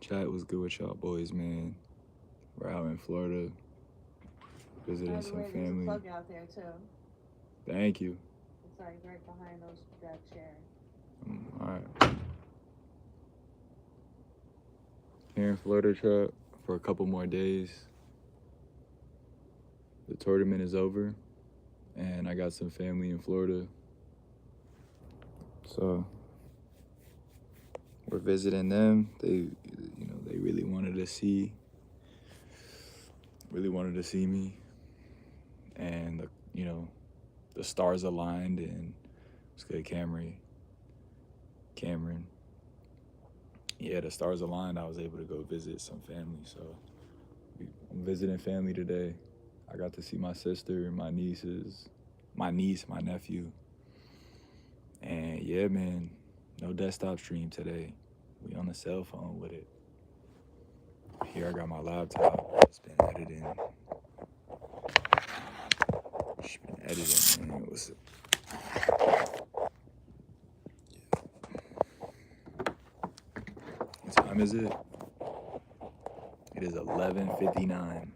Chat was good with y'all boys, man. We're out in Florida By visiting the some way, there's a family. plug out there too. Thank you. It's like right behind that chair. All right. Here in Florida, chat, for a couple more days. The tournament is over, and I got some family in Florida. So we're visiting them. They really wanted to see me, and the stars aligned, and it's good, Cameron. Yeah, the stars aligned. I was able to go visit some family. So I'm visiting family today. I got to see my sister, my nieces, my niece, my nephew, and yeah, man, no desktop stream today. We on the cell phone with it. Here I got my laptop. It's been editing. Man. What time is it? It is 11:59.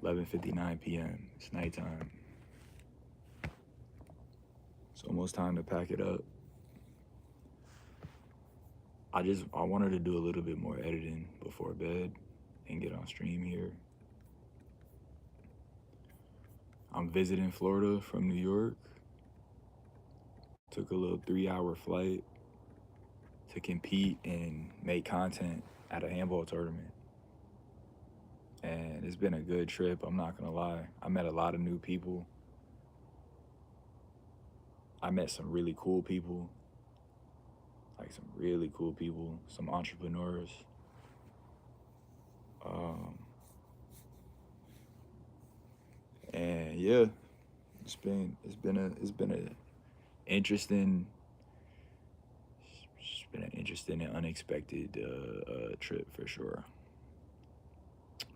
11:59 p.m. It's nighttime. It's almost time to pack it up. I wanted to do a little bit more editing before bed and get on stream here. I'm visiting Florida from New York. Took a little 3-hour flight to compete and make content at a handball tournament. And it's been a good trip, I'm not gonna lie. I met a lot of new people. I met some really cool people, some entrepreneurs. And yeah, it's been a interesting and unexpected trip for sure.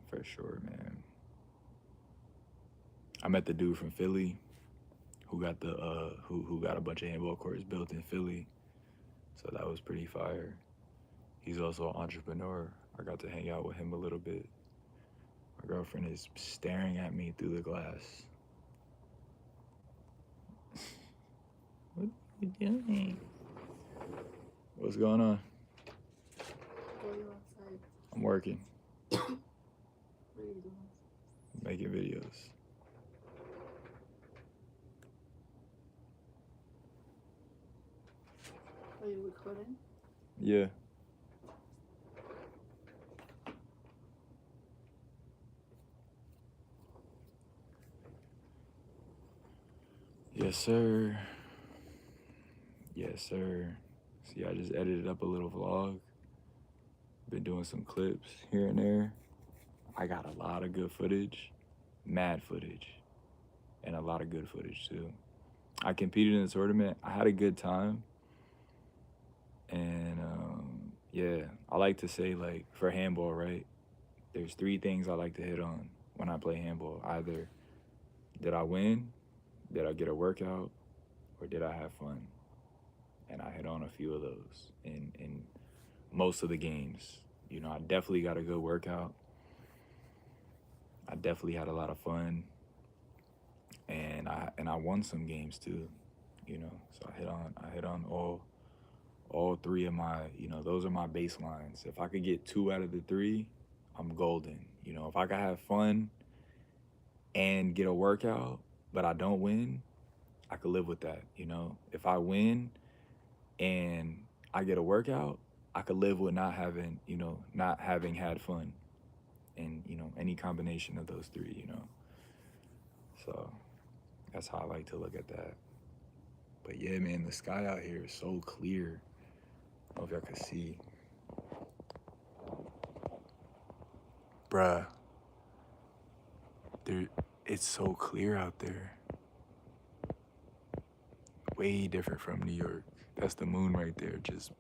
For sure, man. I met the dude from Philly who got who got a bunch of handball courts built in Philly. So that was pretty fire. He's also an entrepreneur. I got to hang out with him a little bit. My girlfriend is staring at me through the glass. What are you doing? What's going on? What are you outside? I'm working. What are you doing? Making videos. Are you recording? Yeah. Yes, sir. Yes, sir. See, I just edited up a little vlog. Been doing some clips here and there. I got a lot of good footage, mad footage, and a lot of good footage too. I competed in the tournament. I had a good time. And yeah, I like to say, like, for handball, right? There's 3 things I like to hit on when I play handball. Either did I win, did I get a workout, or did I have fun? And I hit on a few of those in most of the games. I definitely got a good workout. I definitely had a lot of fun, and I won some games too. So I hit on all 3 of my, those are my baselines. If I could get 2 out of the 3, I'm golden. If I could have fun and get a workout, but I don't win, I could live with that. If I win and I get a workout, I could live with not having had fun. And, any combination of those 3. So that's how I like to look at that. But yeah, man, the sky out here is so clear. I don't know if y'all can see. Bruh, it's so clear out there. Way different from New York. That's the moon right there, just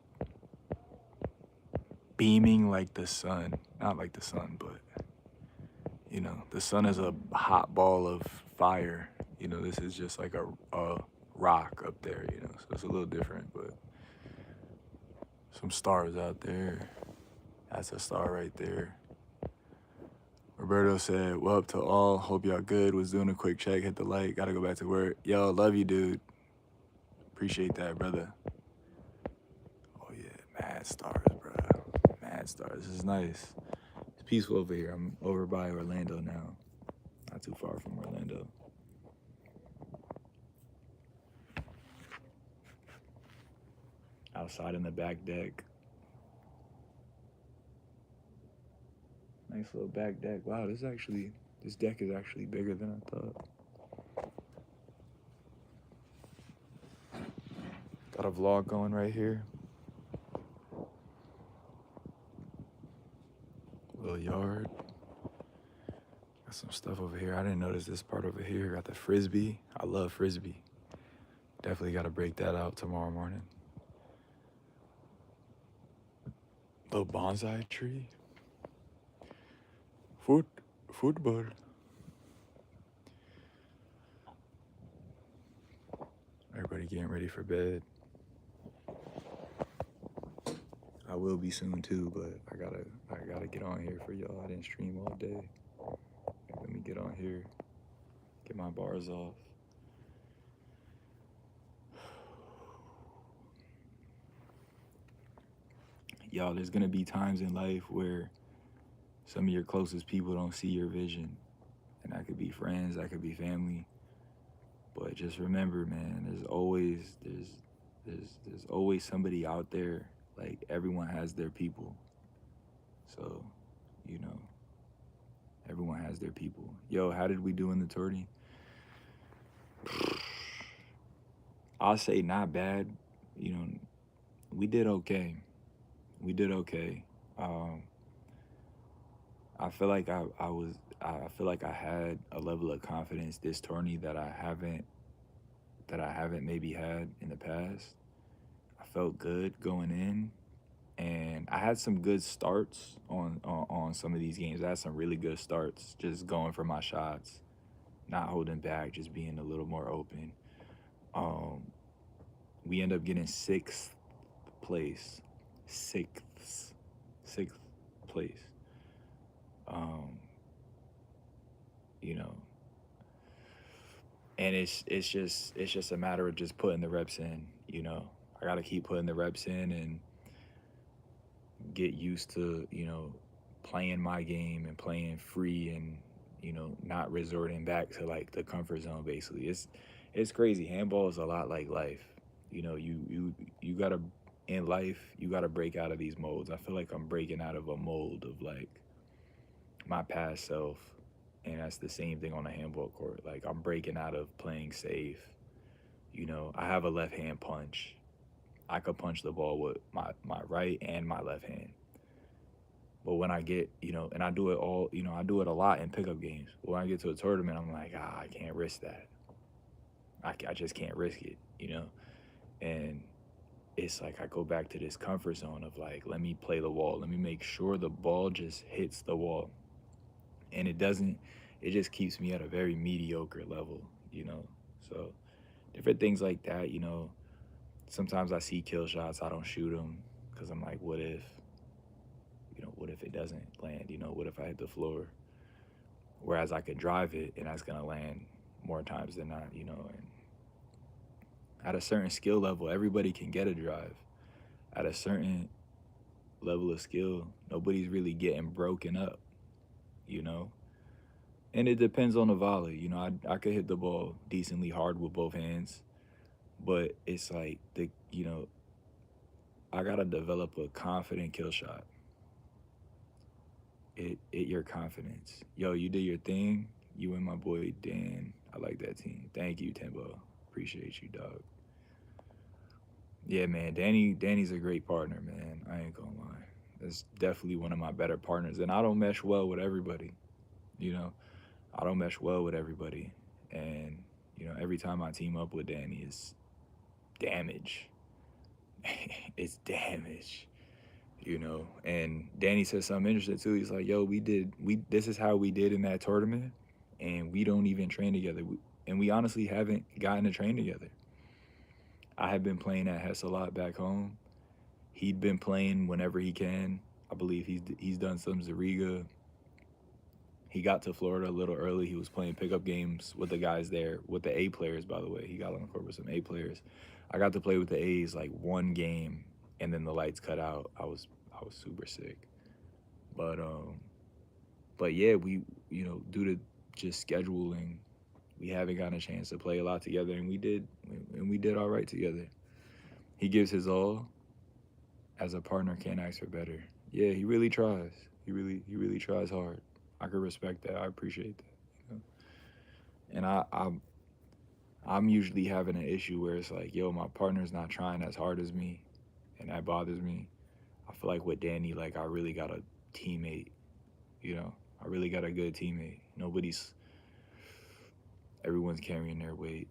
beaming like the sun. Not like the sun, but the sun is a hot ball of fire. This is just like a rock up there, you know, so it's a little different, but some stars out there. That's a star right there. Roberto said, "Well, up to all. Hope y'all good. Was doing a quick check. Hit the like. Gotta go back to work. Yo, love you, dude. Appreciate that, brother." Oh yeah, mad stars, bro. Mad stars. This is nice. It's peaceful over here. I'm over by Orlando now. Not too far from Orlando. Outside in the back deck. Nice little back deck. Wow, this deck is actually bigger than I thought. Got a vlog going right here. Little yard. Got some stuff over here. I didn't notice this part over here. Got the frisbee. I love frisbee. Definitely got to break that out tomorrow morning. Little bonsai tree. Football. Everybody getting ready for bed. I will be soon too, but I gotta get on here for y'all. I didn't stream all day. Let me get on here, get my bars off. Y'all, there's gonna be times in life where some of your closest people don't see your vision. And that could be friends, that could be family. But just remember, man, there's always somebody out there. Like, everyone has their people. So, you know, everyone has their people. Yo, how did we do in the tourney? I'll say not bad. You know, we did okay. We did okay. I feel like I feel like I had a level of confidence this tourney that I haven't maybe had in the past. I felt good going in, and I had some good starts on some of these games. I had some really good starts, just going for my shots, not holding back, just being a little more open. We end up getting sixth place. You know, and it's just a matter of just putting the reps in. You know, I gotta keep putting the reps in and get used to, you know, playing my game and playing free, and, you know, not resorting back to like the comfort zone. Basically, it's crazy. Handball is a lot like life. You know, you gotta, in life, you gotta break out of these molds. I feel like I'm breaking out of a mold of like my past self, and that's the same thing on a handball court. Like, I'm breaking out of playing safe. You know, I have a left hand punch. I could punch the ball with my right and my left hand. But when I get, you know, and I do it all, you know, I do it a lot in pickup games. But when I get to a tournament, I'm like, I can't risk that. I just can't risk it, you know? And it's like I go back to this comfort zone of like, let me play the wall. Let me make sure the ball just hits the wall. And it just keeps me at a very mediocre level, you know? So different things like that, you know. Sometimes I see kill shots, I don't shoot them because I'm like, what if it doesn't land? You know, what if I hit the floor? Whereas I could drive it and that's gonna land more times than not, you know. And at a certain skill level, everybody can get a drive. At a certain level of skill, nobody's really getting broken up, you know. And it depends on the volley. You know, I could hit the ball decently hard with both hands, but it's like you know, I gotta develop a confident kill shot. It your confidence. Yo, you did your thing. You and my boy Dan. I like that team. Thank you, Timbo. Appreciate you, dog. Yeah, man. Danny's a great partner, man. I ain't gonna lie. That's definitely one of my better partners. And I don't mesh well with everybody. You know, I don't mesh well with everybody. And, you know, every time I team up with Danny, it's damage. It's damage. You know, and Danny said something interesting too. He's like, yo, this is how we did in that tournament, and we don't even train together. And we honestly haven't gotten to train together. I have been playing at Hess a lot back home. He'd been playing whenever he can. I believe he's done some Zariga. He got to Florida a little early. He was playing pickup games with the guys there, with the A players, by the way. He got on the court with some A players. I got to play with the A's like one game, and then the lights cut out. I was super sick. But yeah, we, due to just scheduling, we haven't gotten a chance to play a lot together, and we did all right together. He gives his all. As a partner, can't ask for better. Yeah, he really tries. He really tries hard. I could respect that. I appreciate that. And I'm usually having an issue where it's like, yo, my partner's not trying as hard as me, and that bothers me. I feel like with Danny, like I really got a teammate. I really got a good teammate. Everyone's carrying their weight,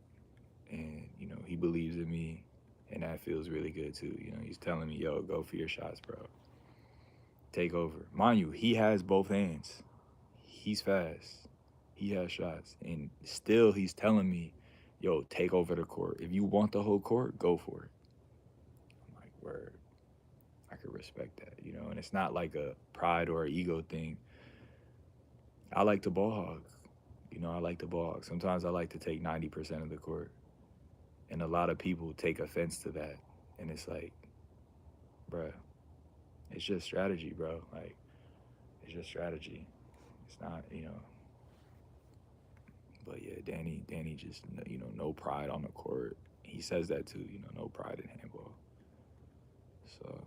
and he believes in me, and that feels really good too. He's telling me, yo, go for your shots, bro. Take over. Mind you, he has both hands. He's fast. He has shots. And still he's telling me, yo, take over the court. If you want the whole court, go for it. I'm like, word. I could respect that, and it's not like a pride or an ego thing. I like to ball hog. I like to ball hog. Sometimes I like to take 90% of the court. And a lot of people take offense to that. And it's like, bruh, it's just strategy, bro. Like, it's just strategy. It's not, But yeah, Danny just, no pride on the court. He says that too, no pride in handball. So,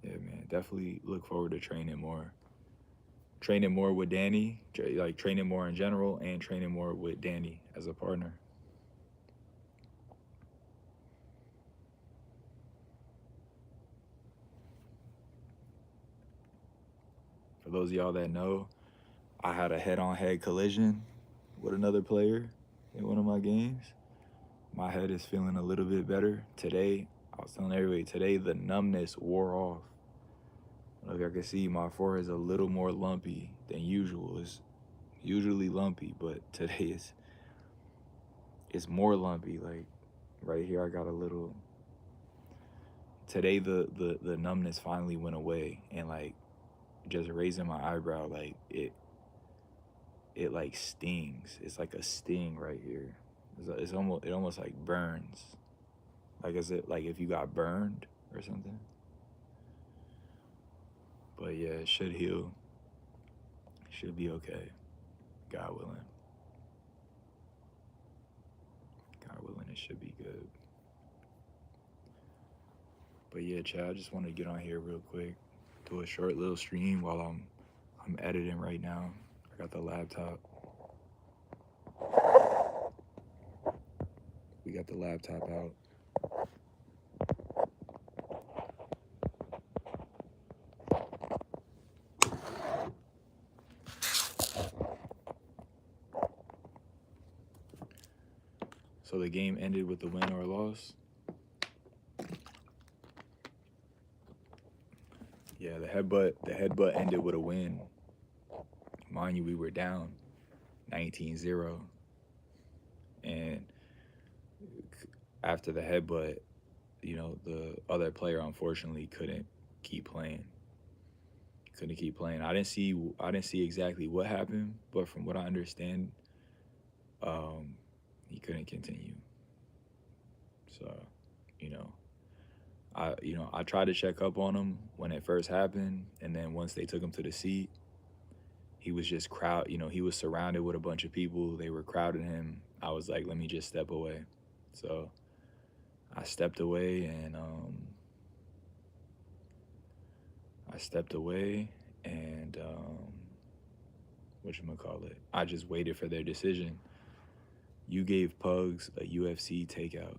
yeah, man, definitely look forward to training more. Training more with Danny, like training more in general, and training more with Danny as a partner. For those of y'all that know, I had a head-on-head collision with another player in one of my games. My head is feeling a little bit better. Today, I was telling everybody, today the numbness wore off. I don't know if y'all can see, my forehead is a little more lumpy than usual. It's usually lumpy, but today it's more lumpy. Like right here, I got a little. Today the numbness finally went away, and like just raising my eyebrow, like it like stings. It's like a sting right here. It almost like burns. Like is it like if you got burned or something? But yeah, it should heal. Should be okay. God willing. God willing, it should be good. But yeah, Chad, I just want to get on here real quick, do a short little stream while I'm editing right now. I got the laptop. We got the laptop out. So the game ended with a win or a loss. Yeah, the headbutt ended with a win. Mind you, we were down 19-0. And after the headbutt, the other player unfortunately couldn't keep playing. I didn't see exactly what happened, but from what I understand, he couldn't continue. So, I tried to check up on him when it first happened, and then once they took him to the seat, he was just he was surrounded with a bunch of people. They were crowding him. I was like, let me just step away. So I stepped away, and whatchamacallit, I just waited for their decision. You gave Pugs a UFC takeout.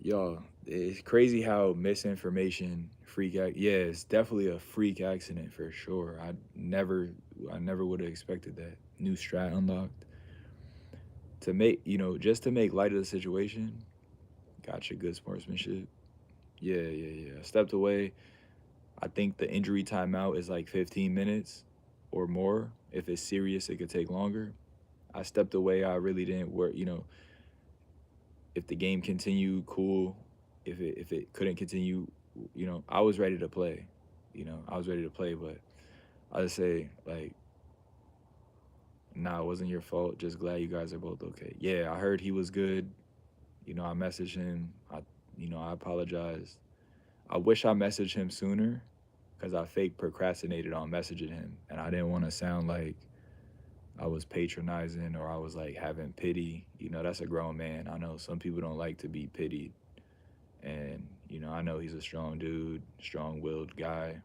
Y'all, it's crazy how misinformation, it's definitely a freak accident for sure. I never would have expected that. New strat unlocked. To make, just to make light of the situation, gotcha, good sportsmanship. Yeah. I stepped away. I think the injury timeout is like 15 minutes or more. If it's serious, it could take longer. I stepped away. I really didn't work, if the game continued, cool. If it couldn't continue, I was ready to play. I was ready to play, but I just say like, nah, it wasn't your fault. Just glad you guys are both okay. Yeah, I heard he was good. I messaged him. I apologized. I wish I messaged him sooner because I fake procrastinated on messaging him, and I didn't want to sound like I was patronizing or I was like having pity. That's a grown man. I know some people don't like to be pitied, and I know he's a strong dude, strong-willed guy.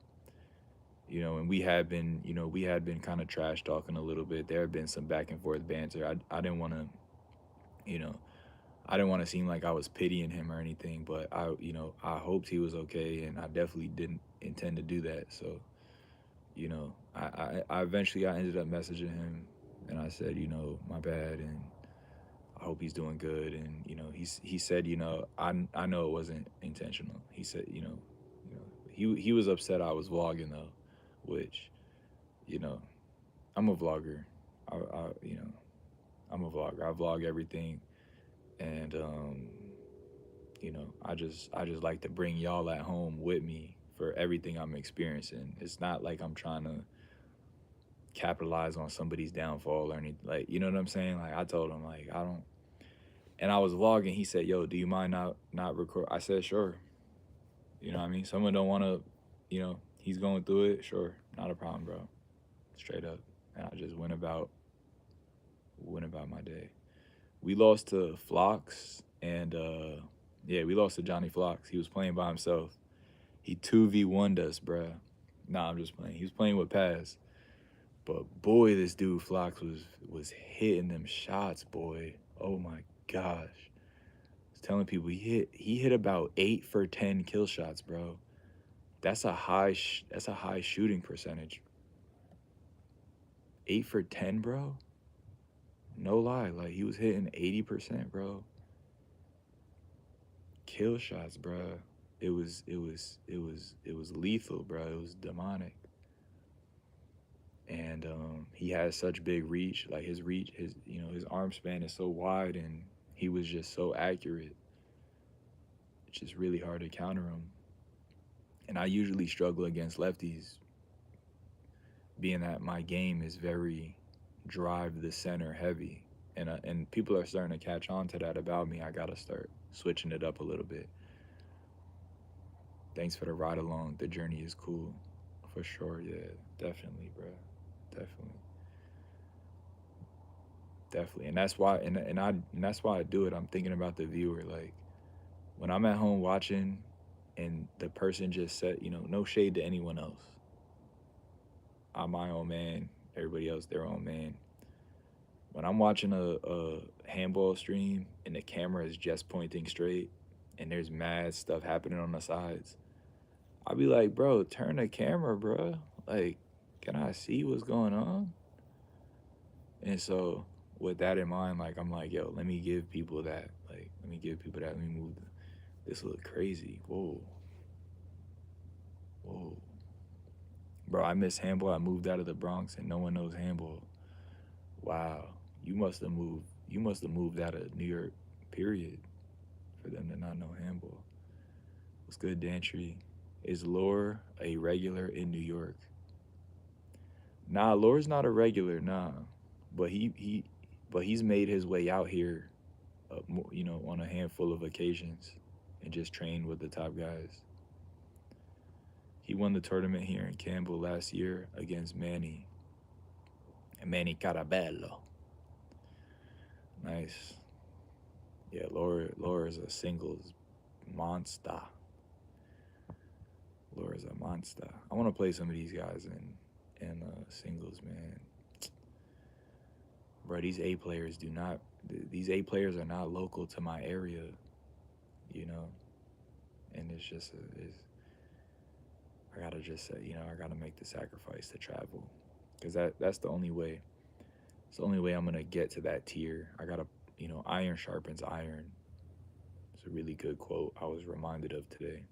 And we had been kind of trash talking a little bit. There had been some back and forth banter. I didn't want to, you know, I didn't want to seem like I was pitying him or anything, but I hoped he was okay, and I definitely didn't intend to do that. So, I eventually I ended up messaging him, and I said, my bad, and I hope he's doing good. And he said, I know it wasn't intentional. He said, he was upset I was vlogging though, which you know I'm a vlogger. I I'm a vlogger. I vlog everything, and I just like to bring y'all at home with me for everything I'm experiencing. It's not like I'm trying to capitalize on somebody's downfall or anything. Like, you know what I'm saying? Like, I told him like I don't. And I was vlogging. He said, "Yo, do you mind not record?" I said, "Sure." You know what I mean? Someone don't want to, he's going through it. Sure, not a problem, bro. Straight up. And I just went about my day. We lost to Flox, and yeah, we lost to Johnny Flox. He was playing by himself. He 2v1'd us, bruh. Nah, I'm just playing. He was playing with Paz. But boy, this dude Flox was hitting them shots, boy. Oh my gosh. I was telling people he hit about 8 for 10 kill shots, bro. That's a high shooting percentage. 8 for 10, bro. No lie, like he was hitting 80%, bro. Kill shots, bro. It was lethal, bro. It was demonic. And he has such big reach. Like his reach, his arm span is so wide, and he was just so accurate. It's just really hard to counter him. And I usually struggle against lefties, being that my game is very drive the center heavy, and people are starting to catch on to that about me. I gotta start switching it up a little bit. Thanks for the ride along. The journey is cool, for sure. Yeah, definitely, bro. Definitely, definitely. And that's why, and that's why I do it. I'm thinking about the viewer. Like when I'm at home watching, and the person just said, no shade to anyone else. I'm my own man. Everybody else their own man. When I'm watching a handball stream and the camera is just pointing straight and there's mad stuff happening on the sides, I'll be like, bro, turn the camera, bro. Like, can I see what's going on? And so, with that in mind, like, I'm like, yo, let me give people that. Like, let me give people that. Let me move. This look crazy. Whoa. Whoa. Bro, I miss handball. I moved out of the Bronx and no one knows handball. Wow. You must have moved. You must have moved out of New York, period, for them to not know handball. What's good, Dantry? Is Lore a regular in New York? Nah, Lore's not a regular, nah. But he's made his way out here, on a handful of occasions, and just trained with the top guys. He won the tournament here in Campbell last year against Manny Carabello. Nice. Yeah, Lore is a singles monster. Lore is a monster. I want to play some of these guys in singles, man. Bro, these A players are not local to my area, and it's just I gotta just say, I gotta make the sacrifice to travel, because that's the only way. It's the only way I'm gonna get to that tier. I gotta, iron sharpens iron. It's a really good quote I was reminded of today.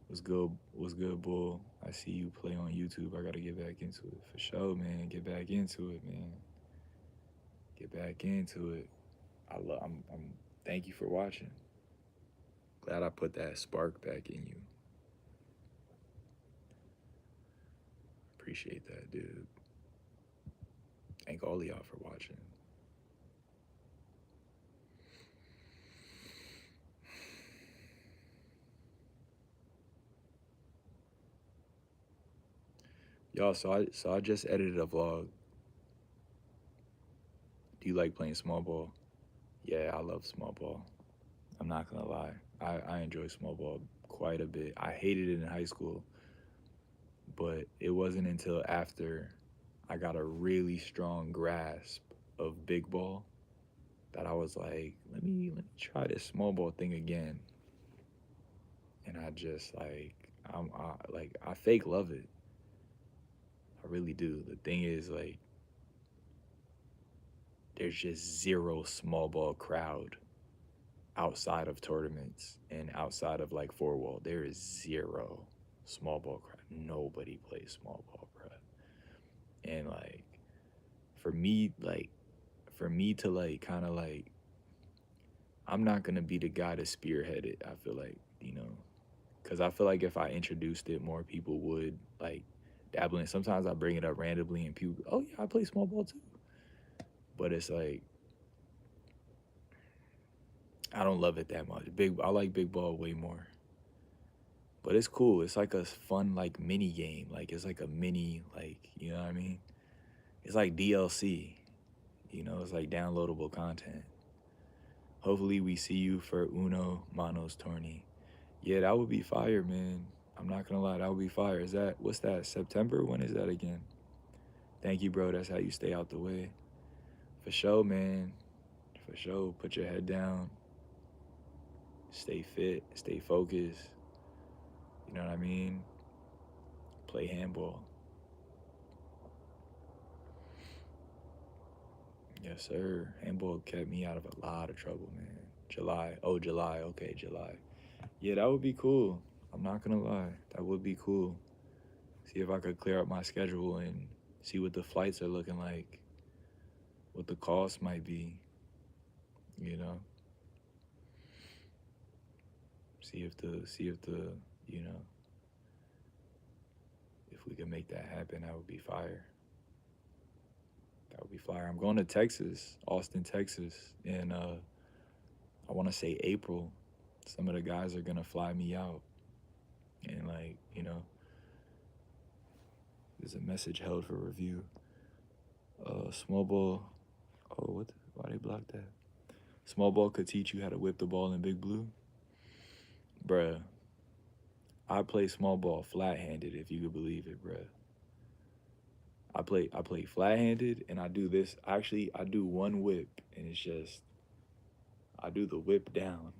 What's good, Bull? I see you play on YouTube. I gotta get back into it for sure, man. Get back into it, man. Get back into it. thank you for watching. Glad I put that spark back in you. Appreciate that, dude. Thank all of y'all for watching. Y'all, so I just edited a vlog. Do you like playing small ball? Yeah, I love small ball. I'm not gonna lie. I enjoy small ball quite a bit. I hated it in high school, but it wasn't until after I got a really strong grasp of big ball that I was like, let me try this small ball thing again. And I just I fake love it. I really do. The thing is, like, there's just zero small ball crowd outside of tournaments and outside of like four wall. There is zero small ball crowd. Nobody plays small ball, bro. And like, for me, to like kind of like, I'm not gonna be the guy to spearhead it. I feel like, because I feel like if I introduced it, more people would like dabble in it. Sometimes I bring it up randomly and people, oh yeah, I play small ball too. But it's like, I don't love it that much. I like big ball way more. But it's cool. It's like a fun like mini game. Like it's like a mini, like, you know what I mean? It's like DLC. It's like downloadable content. Hopefully we see you for Uno Manos Tourney. Yeah, that would be fire, man. I'm not gonna lie, that would be fire. What's that, September? When is that again? Thank you, bro. That's how you stay out the way. For sure, man. For sure. Put your head down. Stay fit. Stay focused. You know what I mean? Play handball. Yes, sir. Handball kept me out of a lot of trouble, man. July. Oh, July. Okay, July. Yeah, that would be cool. I'm not gonna lie. That would be cool. See if I could clear up my schedule and see what the flights are looking like, what the cost might be, you know. See if if we can make that happen, that would be fire. That would be fire. I'm going to Texas, Austin, Texas, in I want to say April. Some of the guys are gonna fly me out, and like, there's a message held for review. Small ball. Oh, why they blocked that? Small ball could teach you how to whip the ball in Big Blue. Bruh, I play small ball flat-handed, if you could believe it, bruh. I play flat-handed, and I do this. Actually, I do one whip, and it's just, I do the whip down.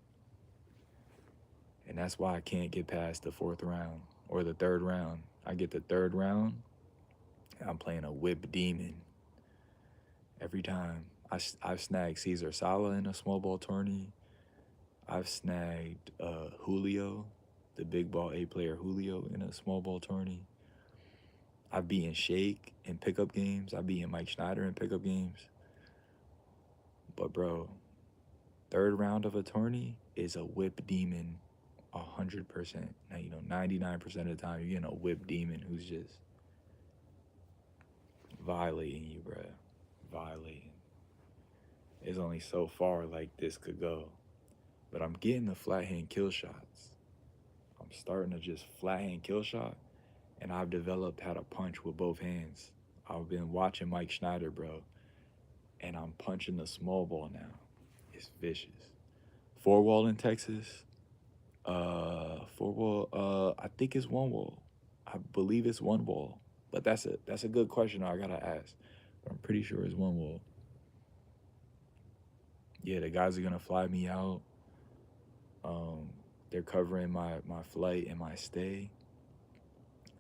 And that's why I can't get past the fourth round or the third round. I get the third round, and I'm playing a whip demon every time. I've snagged Cesar Sala in a small ball tourney. I've snagged Julio, the big ball A player Julio, in a small ball tourney. I've beaten Shake in pickup games. I've beaten Mike Schneider in pickup games. But bro, third round of a tourney is a whip demon 100%. Now, 99% of the time you're getting a whip demon who's just violating you, bro. Violating. There's only so far like this could go. But I'm getting the flat hand kill shots. I'm starting to just flat hand kill shot, and I've developed how to punch with both hands. I've been watching Mike Schneider, bro, and I'm punching the small ball now. It's vicious. Four wall in Texas. Four wall. I think it's one wall. I believe it's one wall, but that's a good question. I gotta ask, but I'm pretty sure it's one wall. Yeah, the guys are gonna fly me out. They're covering my flight and my stay.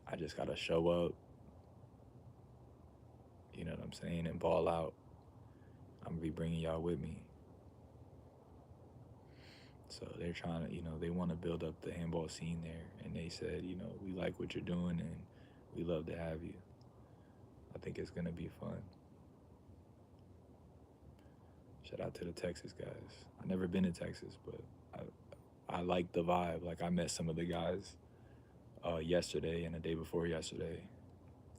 I just gotta show up. You know what I'm saying, and ball out. I'm gonna be bringing y'all with me. So they're trying to, they want to build up the handball scene there. And they said, we like what you're doing and we love to have you. I think it's going to be fun. Shout out to the Texas guys. I've never been to Texas, but I like the vibe. Like I met some of the guys yesterday and the day before yesterday.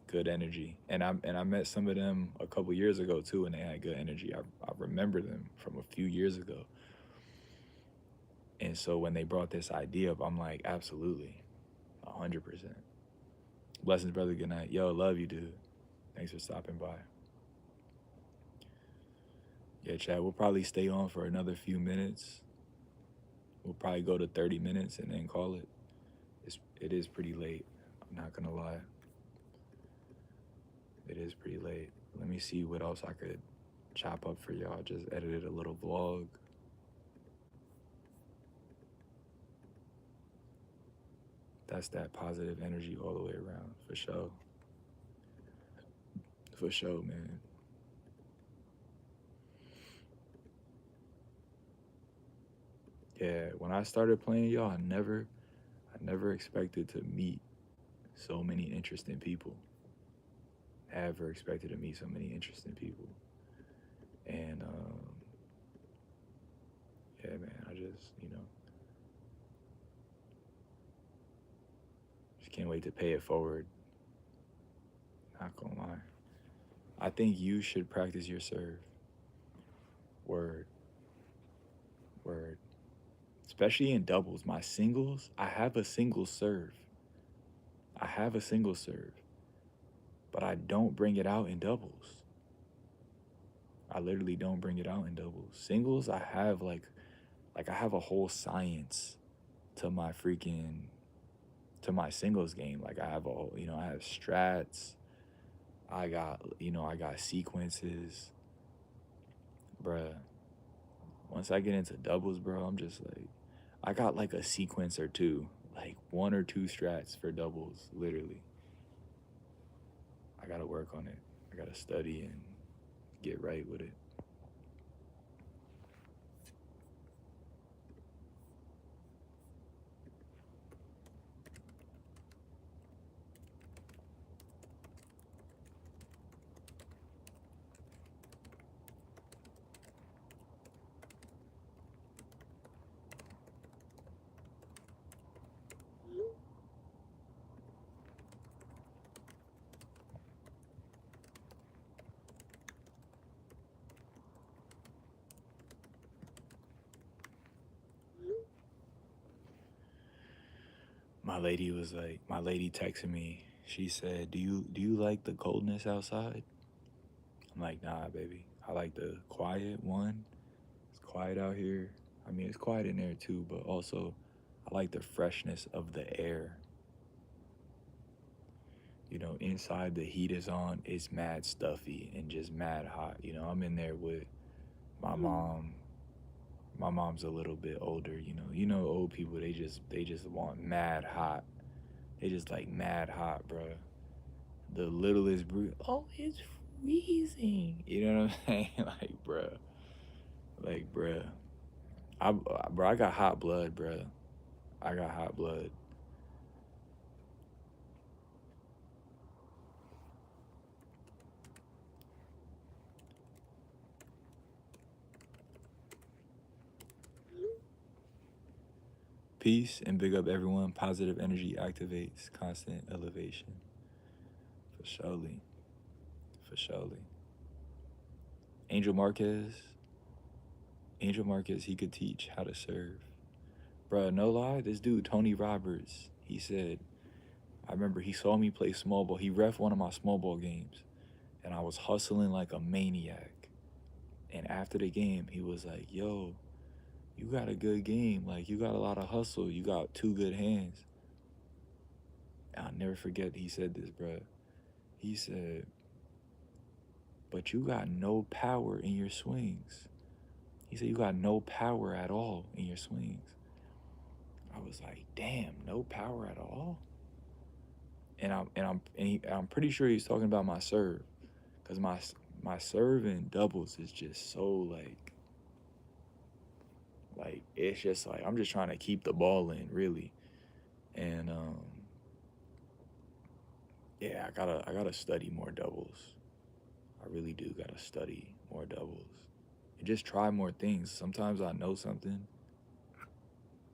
Good energy, and I met some of them a couple years ago too, and they had good energy. I remember them from a few years ago, and so when they brought this idea up, I'm like, absolutely, 100%. Blessings, brother. Good night. Yo, love you, dude. Thanks for stopping by. Yeah, Chad, we'll probably stay on for another few minutes. We'll probably go to 30 minutes and then call it. It is pretty late. I'm not gonna lie. It is pretty late. Let me see what else I could chop up for y'all. Just edited a little vlog. That's that positive energy all the way around, for sure. For sure, man. Yeah, when I started playing y'all, I never expected to meet so many interesting people. Never expected to meet so many interesting people. And yeah, man, I just, just can't wait to pay it forward. Not gonna lie. I think you should practice your serve. Word. Word. Especially in doubles. My singles, I have a single serve. I have a single serve. But I don't bring it out in doubles. I literally don't bring it out in doubles. Singles, I have like I have a whole science to my singles game. Like I have I have strats. I got sequences. Bruh. Once I get into doubles, bro, I'm just like, I got like a sequence or two, like 1 or 2 strats for doubles, literally. I gotta work on it. I gotta study and get right with it. My lady texted me. She said, "Do you like the coldness outside?" I'm like, "Nah, baby. I like the quiet one. It's quiet out here. I mean, it's quiet in there too, but also I like the freshness of the air. Inside the heat is on, it's mad stuffy and just mad hot. I'm in there with my mom. My mom's a little bit older, old people, they just want mad hot. They just like mad hot, bruh. The littlest breeze. Oh, it's freezing. You know what I'm saying? Like, bruh. Like, bruh. I got hot blood, bruh. I got hot blood. Peace and big up everyone. Positive energy activates constant elevation. For surely. For surely. Angel Marquez, he could teach how to serve. Bruh, no lie, this dude, Tony Roberts, he said, I remember he saw me play small ball. He ref one of my small ball games, and I was hustling like a maniac. And after the game, he was like, yo, you got a good game. Like, you got a lot of hustle. You got 2 good hands. And I'll never forget he said this, bruh. He said, but you got no power in your swings. He said, you got no power at all in your swings. I was like, damn, no power at all? And I'm pretty sure he's talking about my serve, because my serve in doubles is just so like it's just like I'm just trying to keep the ball in, really. And yeah, I gotta study more doubles. I really do gotta study more doubles. and just try more things. Sometimes I know something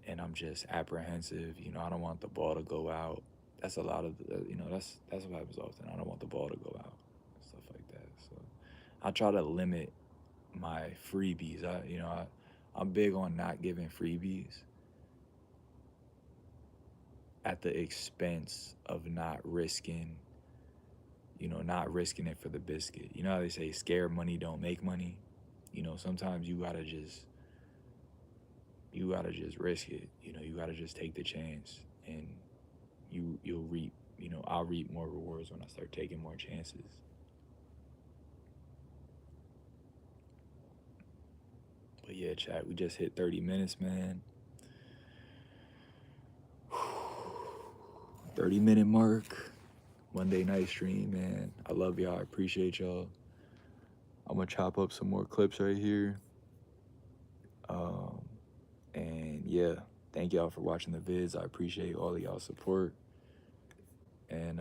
and I'm just apprehensive. You know, I don't want the ball to go out. That's a lot of the, you know, that's what happens often. I don't want the ball to go out, stuff like that. So I try to limit my freebies. I'm big on not giving freebies at the expense of not risking it for the biscuit. You know how they say scared money don't make money? You know, sometimes you gotta just risk it. You know, you gotta just take the chance, and you'll reap, I'll reap more rewards when I start taking more chances. But yeah, chat, we just hit 30 minutes, man. 30-minute mark. Monday night stream, man. I love y'all. I appreciate y'all. I'm gonna chop up some more clips right here. And yeah, thank y'all for watching the vids. I appreciate all of y'all's support. And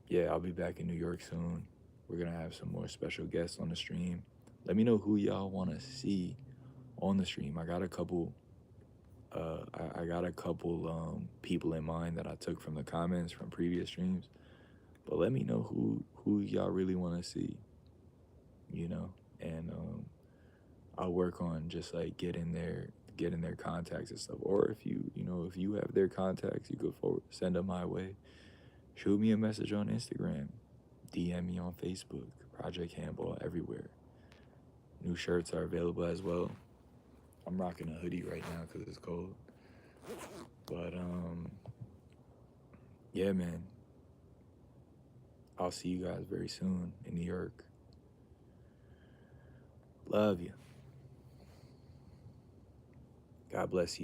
yeah, I'll be back in New York soon. We're gonna have some more special guests on the stream. Let me know who y'all wanna see on the stream. I got a couple people in mind that I took from the comments from previous streams. But let me know who y'all really wanna see, and I'll work on just like getting their contacts and stuff. Or if you have their contacts, you could send them my way. Shoot me a message on Instagram, DM me on Facebook, Project Handball everywhere. New shirts are available as well. I'm rocking a hoodie right now because it's cold. But yeah, man. I'll see you guys very soon in New York. Love you. God bless you.